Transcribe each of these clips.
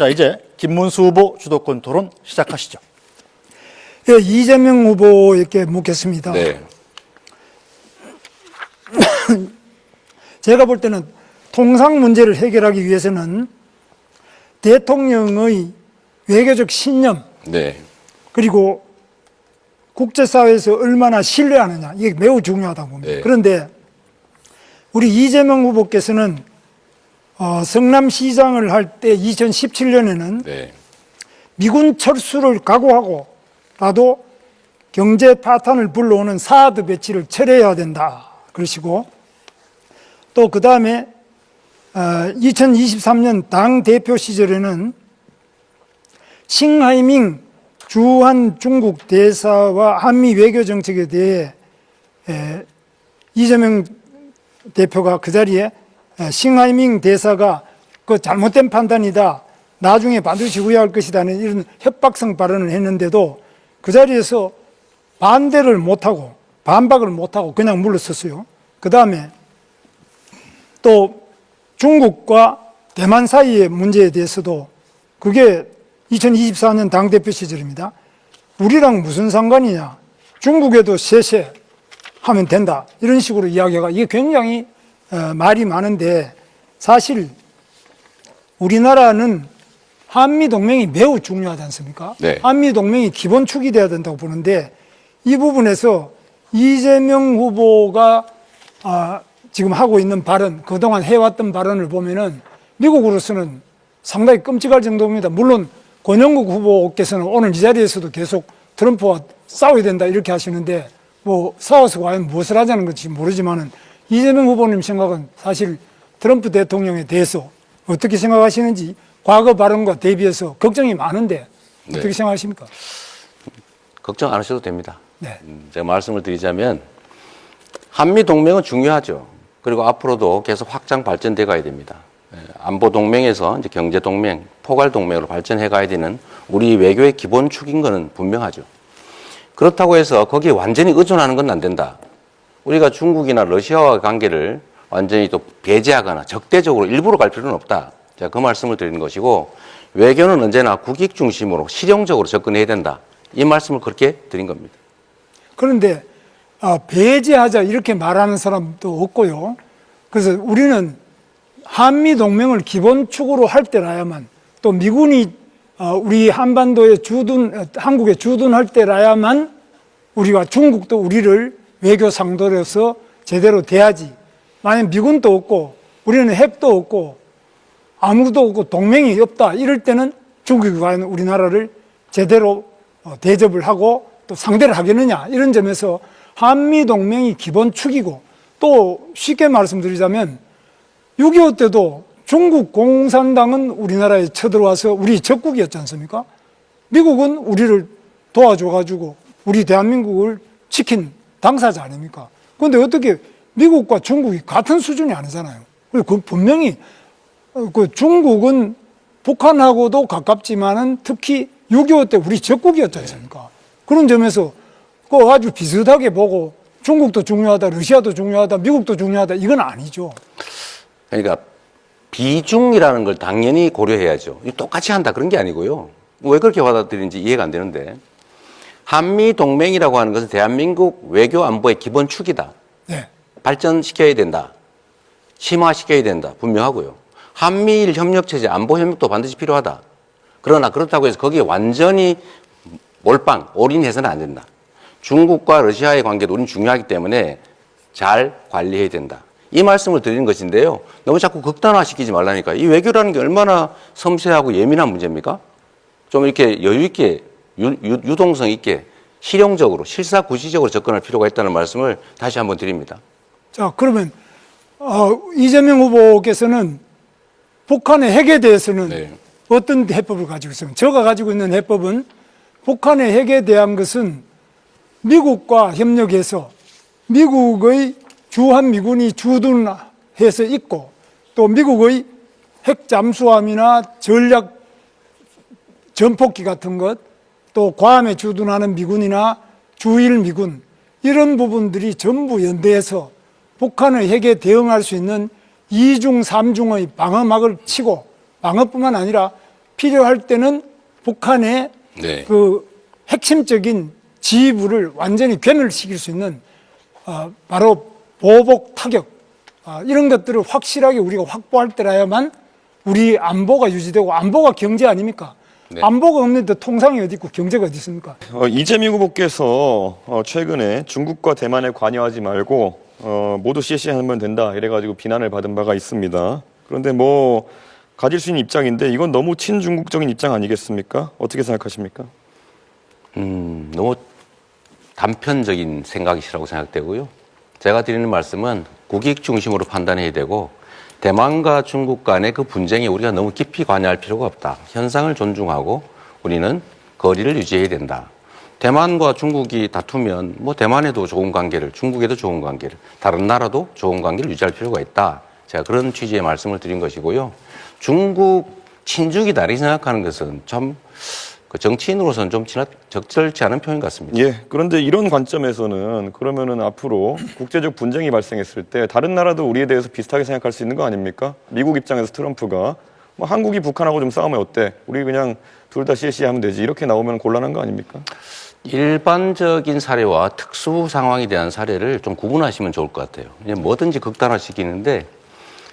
자, 이제 김문수 후보 주도권 토론 시작하시죠. 네, 이재명 후보에게 묻겠습니다. 네. 제가 볼 때는 통상 문제를 해결하기 위해서는 대통령의 외교적 신념, 네. 그리고 국제사회에서 얼마나 신뢰하느냐, 이게 매우 중요하다고 봅니다. 네. 그런데 우리 이재명 후보께서는 성남시장을 할 때 2017년에는 네. 미군 철수를 각오하고라도 경제 파탄을 불러오는 사드 배치를 철회해야 된다 그러시고, 또 그 다음에 2023년 당대표 시절에는 싱하이밍 주한 중국 대사와 한미 외교 정책에 대해 이재명 대표가 그 자리에 싱하이밍 대사가 그 잘못된 판단이다, 나중에 반드시 후회할 것이다는 이런 협박성 발언을 했는데도 그 자리에서 반대를 못하고 반박을 못하고 그냥 물러섰어요. 그 다음에 또 중국과 대만 사이의 문제에 대해서도, 그게 2024년 당대표 시절입니다. 우리랑 무슨 상관이냐, 중국에도 쎄쎄 하면 된다, 이런 식으로 이야기가, 이게 굉장히 말이 많은데, 사실 우리나라는 한미동맹이 매우 중요하지 않습니까? 네. 한미동맹이 기본축이 돼야 된다고 보는데, 이 부분에서 이재명 후보가 지금 하고 있는 발언, 그동안 해왔던 발언을 보면은 미국으로서는 상당히 끔찍할 정도입니다. 물론 권영국 후보께서는 오늘 이 자리에서도 계속 트럼프와 싸워야 된다 이렇게 하시는데, 뭐 싸워서 과연 무엇을 하자는 건지 모르지만은 이재명 후보님 생각은 사실 트럼프 대통령에 대해서 어떻게 생각하시는지, 과거 발언과 대비해서 걱정이 많은데 어떻게 네. 생각하십니까? 걱정 안 하셔도 됩니다. 네. 제가 말씀을 드리자면 한미 동맹은 중요하죠. 그리고 앞으로도 계속 확장 발전돼 가야 됩니다. 안보 동맹에서 이제 경제 동맹, 포괄 동맹으로 발전해 가야 되는 우리 외교의 기본축인 것은 분명하죠. 그렇다고 해서 거기에 완전히 의존하는 건 안 된다. 우리가 중국이나 러시아와 관계를 완전히 또 배제하거나 적대적으로 일부러 갈 필요는 없다. 제가 그 말씀을 드리는 것이고, 외교는 언제나 국익 중심으로 실용적으로 접근해야 된다. 이 말씀을 그렇게 드린 겁니다. 그런데 배제하자 이렇게 말하는 사람도 없고요. 그래서 우리는 한미 동맹을 기본축으로 할 때라야만, 또 미군이 우리 한반도에 한국에 주둔할 때라야만 우리가, 중국도 우리를 외교 상도로서 제대로 대하지. 만약 미군도 없고 우리는 핵도 없고 아무도 없고 동맹이 없다, 이럴 때는 중국이 과연 우리나라를 제대로 대접을 하고 또 상대를 하겠느냐, 이런 점에서 한미동맹이 기본축이고, 또 쉽게 말씀드리자면 6.25 때도 중국 공산당은 우리나라에 쳐들어와서 우리 적국이었지 않습니까? 미국은 우리를 도와줘가지고 우리 대한민국을 지킨 당사자 아닙니까? 그런데 어떻게 미국과 중국이 같은 수준이 아니잖아요. 그리고 그 분명히 그 중국은 북한하고도 가깝지만은 특히 6.25 때 우리 적국이었지 않습니까? 그런 점에서 그 아주 비슷하게 보고 중국도 중요하다, 러시아도 중요하다, 미국도 중요하다, 이건 아니죠. 그러니까 비중이라는 걸 당연히 고려해야죠. 똑같이 한다 그런 게 아니고요. 왜 그렇게 받아들이는지 이해가 안 되는데, 한미 동맹이라고 하는 것은 대한민국 외교 안보의 기본축이다. 네. 발전시켜야 된다. 심화시켜야 된다. 분명하고요. 한미일 협력체제, 안보 협력도 반드시 필요하다. 그러나 그렇다고 해서 거기에 완전히 몰빵, 올인해서는 안 된다. 중국과 러시아의 관계도 우리는 중요하기 때문에 잘 관리해야 된다. 이 말씀을 드리는 것인데요. 너무 자꾸 극단화시키지 말라니까. 이 외교라는 게 얼마나 섬세하고 예민한 문제입니까? 좀 이렇게 여유 있게, 유동성 있게, 실용적으로, 실사구시적으로 접근할 필요가 있다는 말씀을 다시 한번 드립니다. 자, 그러면 이재명 후보께서는 북한의 핵에 대해서는 네. 어떤 해법을 가지고 있습니까? 제가 가지고 있는 해법은, 북한의 핵에 대한 것은 미국과 협력해서 미국의 주한미군이 주둔해서 있고, 또 미국의 핵 잠수함이나 전략 전폭기 같은 것, 또 괌에 주둔하는 미군이나 주일 미군, 이런 부분들이 전부 연대해서 북한의 핵에 대응할 수 있는 2중, 3중의 방어막을 치고, 방어뿐만 아니라 필요할 때는 북한의 네. 그 핵심적인 지휘부를 완전히 괴멸시킬 수 있는 바로 보복 타격 이런 것들을 확실하게 우리가 확보할 때라야만 우리 안보가 유지되고 안보가 경제 아닙니까? 네. 안보가 없는데 통상이 어디 있고 경제가 어디 있습니까? 이재명 후보께서 최근에 중국과 대만에 관여하지 말고 모두 CC하면 된다 이래가지고 비난을 받은 바가 있습니다. 그런데 뭐 가질 수 있는 입장인데 이건 너무 친중국적인 입장 아니겠습니까? 어떻게 생각하십니까? 너무 단편적인 생각이시라고 생각되고요. 제가 드리는 말씀은 국익 중심으로 판단해야 되고 대만과 중국 간의 그 분쟁에 우리가 너무 깊이 관여할 필요가 없다. 현상을 존중하고 우리는 거리를 유지해야 된다. 대만과 중국이 다투면 뭐 대만에도 좋은 관계를, 중국에도 좋은 관계를, 다른 나라도 좋은 관계를 유지할 필요가 있다. 제가 그런 취지의 말씀을 드린 것이고요. 중국 친중이다 이렇게 생각하는 것은 참 그 정치인으로서는 좀 적절치 않은 표현 같습니다. 예. 그런데 이런 관점에서는 그러면은 앞으로 국제적 분쟁이 발생했을 때 다른 나라도 우리에 대해서 비슷하게 생각할 수 있는 거 아닙니까? 미국 입장에서 트럼프가 뭐 한국이 북한하고 좀 싸우면 어때? 우리 그냥 둘 다 CC하면 되지. 이렇게 나오면 곤란한 거 아닙니까? 일반적인 사례와 특수 상황에 대한 사례를 좀 구분하시면 좋을 것 같아요. 뭐든지 극단화시키는데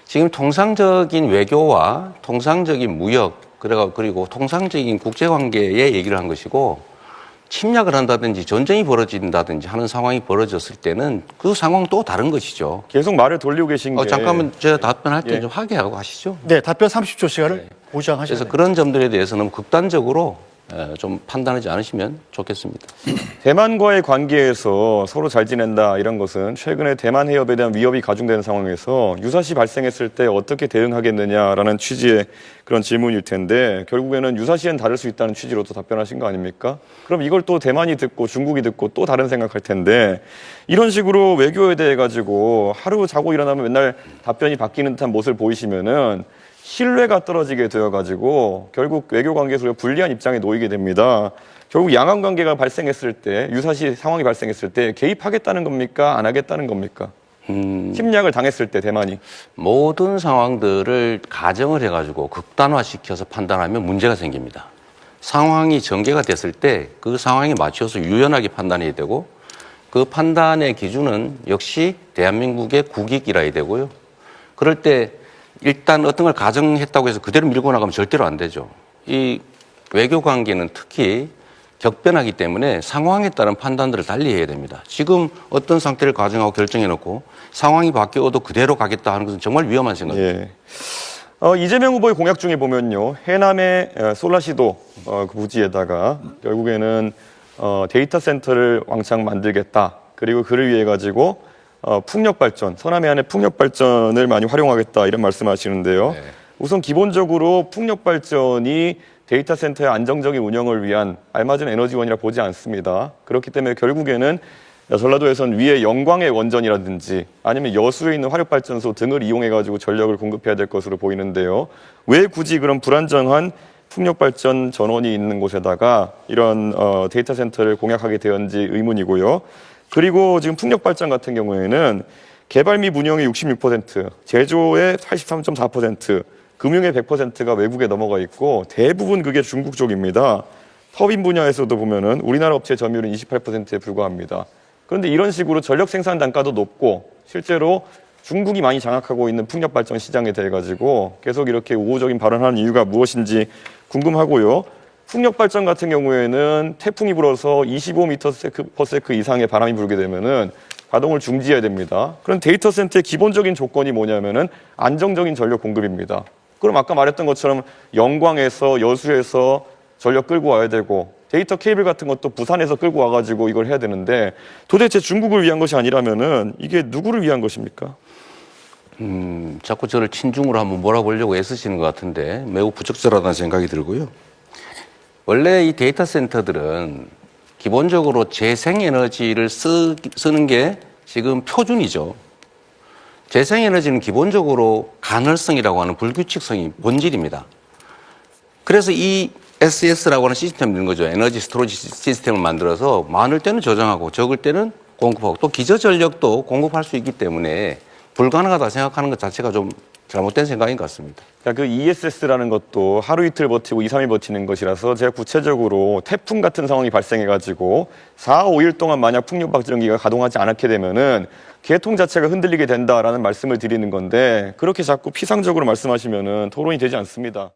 지금 통상적인 외교와 통상적인 무역 그리고 통상적인 국제관계의 얘기를 한 것이고 침략을 한다든지 전쟁이 벌어진다든지 하는 상황이 벌어졌을 때는 그 상황은 또 다른 것이죠. 계속 말을 돌리고 계신 게 잠깐만 제가 답변할 때 예. 좀 하게하고 하시죠. 네, 답변 30초 시간을 보장하셔야 그래서 됩니다. 그런 점들에 대해서는 극단적으로 좀 판단하지 않으시면 좋겠습니다. 대만과의 관계에서 서로 잘 지낸다 이런 것은 최근에 대만 해협에 대한 위협이 가중되는 상황에서 유사시 발생했을 때 어떻게 대응하겠느냐라는 취지의 그런 질문일 텐데 결국에는 유사시엔 다를 수 있다는 취지로 또 답변하신 거 아닙니까? 그럼 이걸 또 대만이 듣고 중국이 듣고 또 다른 생각할 텐데 이런 식으로 외교에 대해 가지고 하루 자고 일어나면 맨날 답변이 바뀌는 듯한 모습을 보이시면은 신뢰가 떨어지게 되어가지고 결국 외교 관계에서 불리한 입장에 놓이게 됩니다. 결국 양안 관계가 발생했을 때 유사시 상황이 발생했을 때 개입하겠다는 겁니까? 안 하겠다는 겁니까? 침략을 당했을 때 대만이. 모든 상황들을 가정을 해가지고 극단화시켜서 판단하면 문제가 생깁니다. 상황이 전개가 됐을 때 그 상황에 맞춰서 유연하게 판단해야 되고 그 판단의 기준은 역시 대한민국의 국익이라야 되고요. 그럴 때 일단 어떤 걸 가정했다고 해서 그대로 밀고 나가면 절대로 안 되죠. 이 외교 관계는 특히 격변하기 때문에 상황에 따른 판단들을 달리 해야 됩니다. 지금 어떤 상태를 가정하고 결정해놓고 상황이 바뀌어도 그대로 가겠다 하는 것은 정말 위험한 생각입니다. 예. 이재명 후보의 공약 중에 보면요. 해남의 솔라시도 그 부지에다가 결국에는 데이터 센터를 왕창 만들겠다. 그리고 그를 위해 가지고 풍력 발전, 서남해 안의 풍력 발전을 많이 활용하겠다 이런 말씀하시는데요. 네. 우선 기본적으로 풍력 발전이 데이터 센터의 안정적인 운영을 위한 알맞은 에너지원이라 보지 않습니다. 그렇기 때문에 결국에는 전라도에선 위에 영광의 원전이라든지 아니면 여수에 있는 화력발전소 등을 이용해가지고 전력을 공급해야 될 것으로 보이는데요. 왜 굳이 그런 불안정한 풍력발전 전원이 있는 곳에다가 이런 데이터 센터를 공약하게 되었는지 의문이고요. 그리고 지금 풍력발전 같은 경우에는 개발 및 운영의 66%, 제조의 83.4%, 금융의 100%가 외국에 넘어가 있고 대부분 그게 중국 쪽입니다. 터빈 분야에서도 보면은 우리나라 업체 점유율은 28%에 불과합니다. 그런데 이런 식으로 전력 생산 단가도 높고 실제로 중국이 많이 장악하고 있는 풍력 발전 시장에 대해 가지고 계속 이렇게 우호적인 발언하는 이유가 무엇인지 궁금하고요. 풍력 발전 같은 경우에는 태풍이 불어서 25m/s 이상의 바람이 불게 되면은 가동을 중지해야 됩니다. 그럼 데이터 센터의 기본적인 조건이 뭐냐면은 안정적인 전력 공급입니다. 그럼 아까 말했던 것처럼 영광에서 여수에서 전력 끌고 와야 되고 데이터 케이블 같은 것도 부산에서 끌고 와가지고 이걸 해야 되는데 도대체 중국을 위한 것이 아니라면은 이게 누구를 위한 것입니까? 자꾸 저를 친중으로 한번 몰아보려고 애쓰시는 것 같은데 매우 부적절하다는 생각이 들고요. 원래 이 데이터 센터들은 기본적으로 재생에너지를 쓰는 게 지금 표준이죠. 재생에너지는 기본적으로 간헐성이라고 하는 불규칙성이 본질입니다. 그래서 이 SS라고 하는 시스템을 넣는 거죠. 에너지 스토리지 시스템을 만들어서 많을 때는 저장하고 적을 때는 공급하고 또 기저전력도 공급할 수 있기 때문에 불가능하다 생각하는 것 자체가 좀 잘못된 생각인 것 같습니다. 그러니까 그 ESS라는 것도 하루 이틀 버티고 2, 3일 버티는 것이라서 제가 구체적으로 태풍 같은 상황이 발생해가지고 4, 5일 동안 만약 풍력 발전기가 가동하지 않게 되면은 계통 자체가 흔들리게 된다라는 말씀을 드리는 건데 그렇게 자꾸 피상적으로 말씀하시면은 토론이 되지 않습니다.